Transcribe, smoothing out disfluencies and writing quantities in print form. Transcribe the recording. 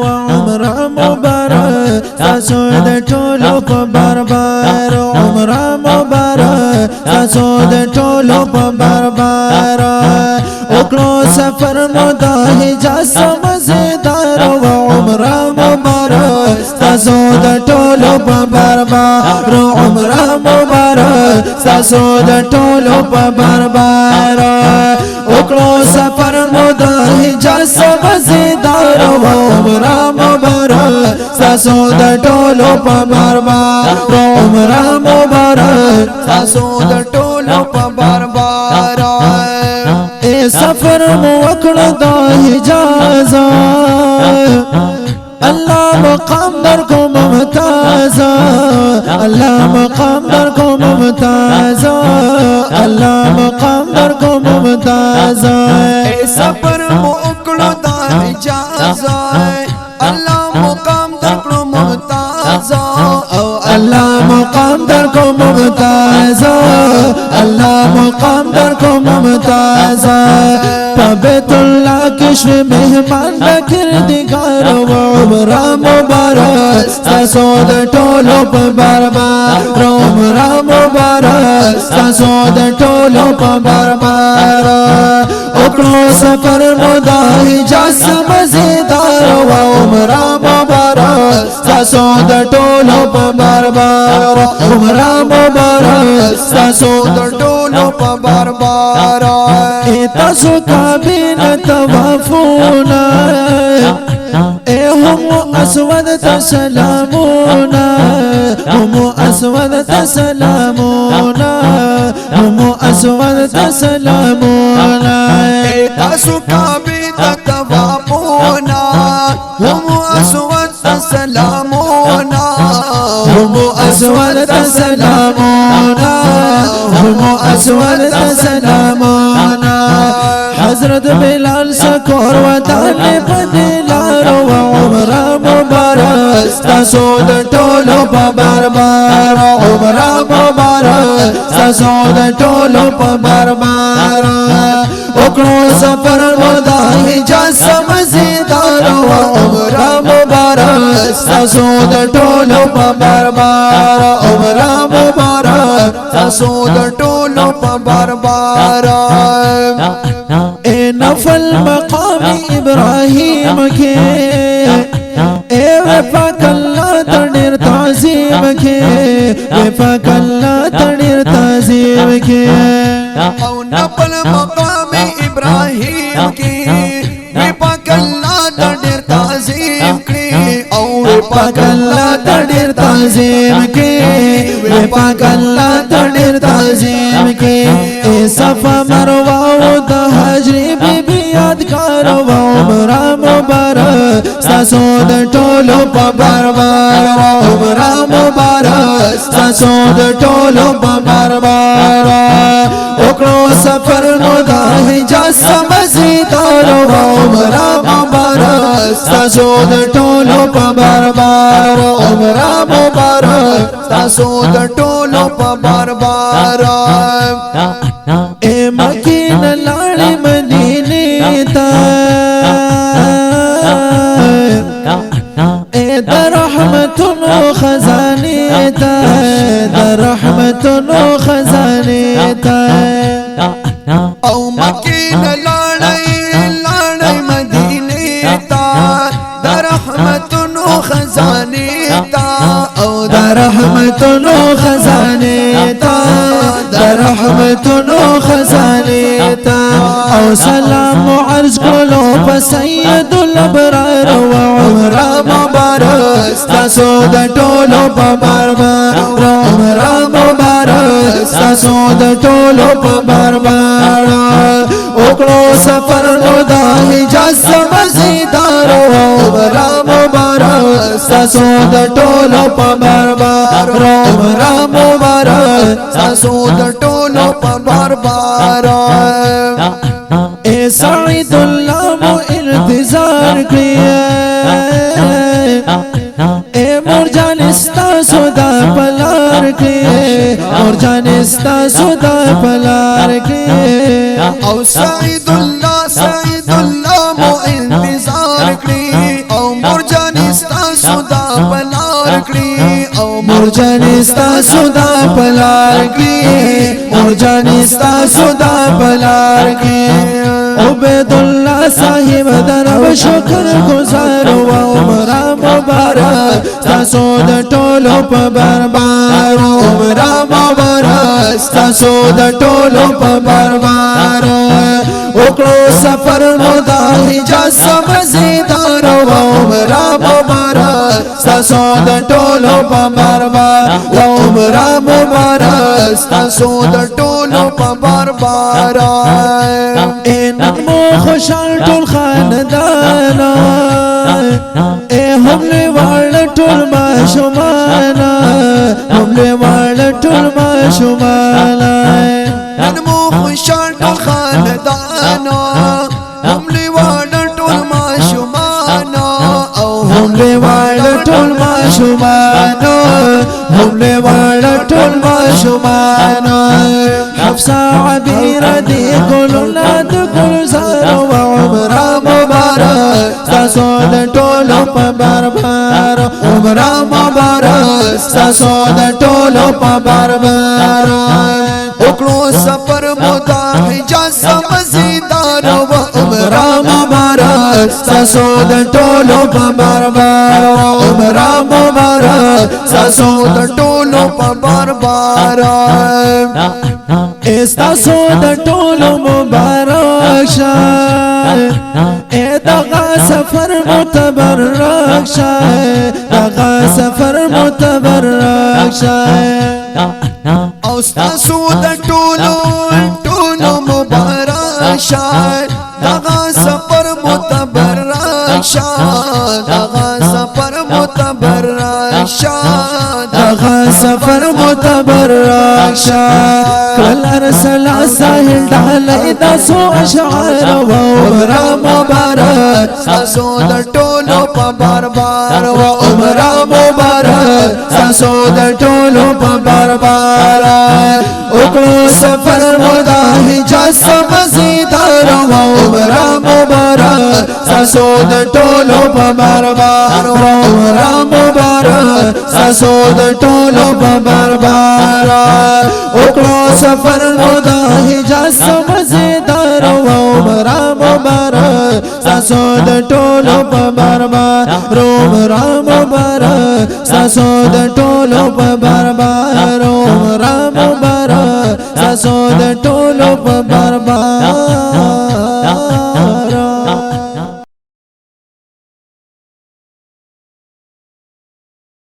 وعمره مبارک تاسو د ټولو په برابر عمره مبارک تاسو د ټولو په برابر وکړو سفر مو د حجاز مزیدار وعمره مبارک تاسو د ټولو په برابر عمره مبارک تاسو د ټولو په برابر وکړو سفر مو د حجاز مزیدار عمره مبارک تاسو د ټولو په برابر عمره مبارک تاسو د ټولو په برابر سفر مو وکړو د حجاز الله مقام در کو ممتاز الله مقام در کو ممتاز الله مقام در کو ممتاز سفر مو وکړو د حجاز الله مقام در کو ممتاز الله مقام در کو ممتاز الله مقام در کو ممتاز بیت الله کشف مهمان بکردگار و عمره مبارک تاسو د ټولو په برابر عمره مبارک تاسو د ټولو په برابر وکړو سفر مو د حجاز مزیدار و عمره مبارک تاسو د ټولو په برابر عمره مبارک تاسو د ټولو په برابر تاسو کابین توافونا هم اسود تسلامونا هم اسود تسلامونا هم اسود تسلامونا تاسو کابین توافونا هم اسود تسلامونا هم اسود تسلامونا هم اسود تسلامونا حضرت بلال سکور وطن پدلار و عمره مبارک تاسو د ټولو په برابر عمره مبارک تاسو د ټولو په برابر وکړو سفر مو د حجاز مزیدار و عمره مبارک تاسو د ټولو په برابر عمره مبارک تاسو د ټولو په برابر نفل مقام ابراهیم کے وفاق اللہ تنیر تعظیم کے وفاق اللہ تنیر تعظیم کے او نفل مقام ابراہیم کے وفاق اللہ تنیر تعظیم کے او وفاق اللہ تنیر تعظیم کے وفاق اللہ تنیر تعظیم کے صفا مروہ د حجری بی بی یادگار و عمره مبارک تاسو د ټولو په برابر عمره مبارک تاسو د ټولو په برابر وکړو سفر نو د حجاز مزیدار و عمره مبارک تاسو د ټولو په برابر عمره مبارک تاسو د ټولو په برابر مکین لاړې مدینه ته د رحمتونو خزانه ته د رحمتونو خزانه ته او مکین لاړې مدینه ته د رحمتونو خزانه ته او د رحمتونو خزانه ته د رحمتونو خزانه ته او سلام عرض کولو په سید الابرار و عمره مبارک تاسو د ټولو په برابر عمره مبارک تاسو د ټولو په برابر وکړو سفر نو د حجاز مزیدار و عمره مبارک تاسو د ټولو په برابر عمره مبارک تاسو د ټولو په برابر سعید الله مو انتظار کړی مرجان استاسو دا پلار کړی مرجان استاسو دا پلار کړی او سعید الله مو انتظار کړی जानिस्ता सुदा पलार की और जानिस्ता सुदा पलार की उबैदुल्लाह साहिब दरब शुक्र गुजार व उमरा मुबारक तासो द टोलो प बरबार उमरा मुबारक तासो द टोलो प बरबार ओकड़ो सफर मुदाही जा समझदार व उमरा मुबारक तासो द टोलो प बरबार व उमरा मुबारक तासो द टोलो प बरबार खुशाल टोल खानदाना ए हमले वाला टोल माशुमाना हमले वाला टोल माशुमाना नमो खुशाल टोल खानदाना हमले वाला टोल माशुमाना हमले वाला टोल माशुमाना हमले वाला टोल माशुमाना हफ्सा अबीरा दी कुलना कुल सारो व उमरा मुबारक तासो द टोलो प बरबार उमरा मुबारक तासो द टोलो प बरबार ओकड़ो सफर मुदाही जा समझदार व उमरा मुबारक तासो द टोलो प बरबार उमरा मुबारक तासो द टोलो प बरबार Esta soda tolo mubarak shai daga safar mutabarrak shai daga safar mutabarrak shai Esta soda tolo mubarak shai daga safar mutabarrak shai daga safar mutabarrak shai daga safar mutabarrak shai كل أرسل ساهل دعلي داسو أشعار وأمرا مبارك ساسو در ټولو په باربار وأمرا مبارك ساسو در ټولو په باربار وکړو سفر مداهي جسم زیدار وأمرا مبارك ساسو در ټولو په باربار وأمرا مبارك ساسو در ټولو په باربار وکړو سفر مداهي جسم زیدار وأمرا مبارك ساسو د ټولو په باربار عمرا مبارک ساسو د ټولو په باربار عمرا مبارک ساسو د ټولو په باربار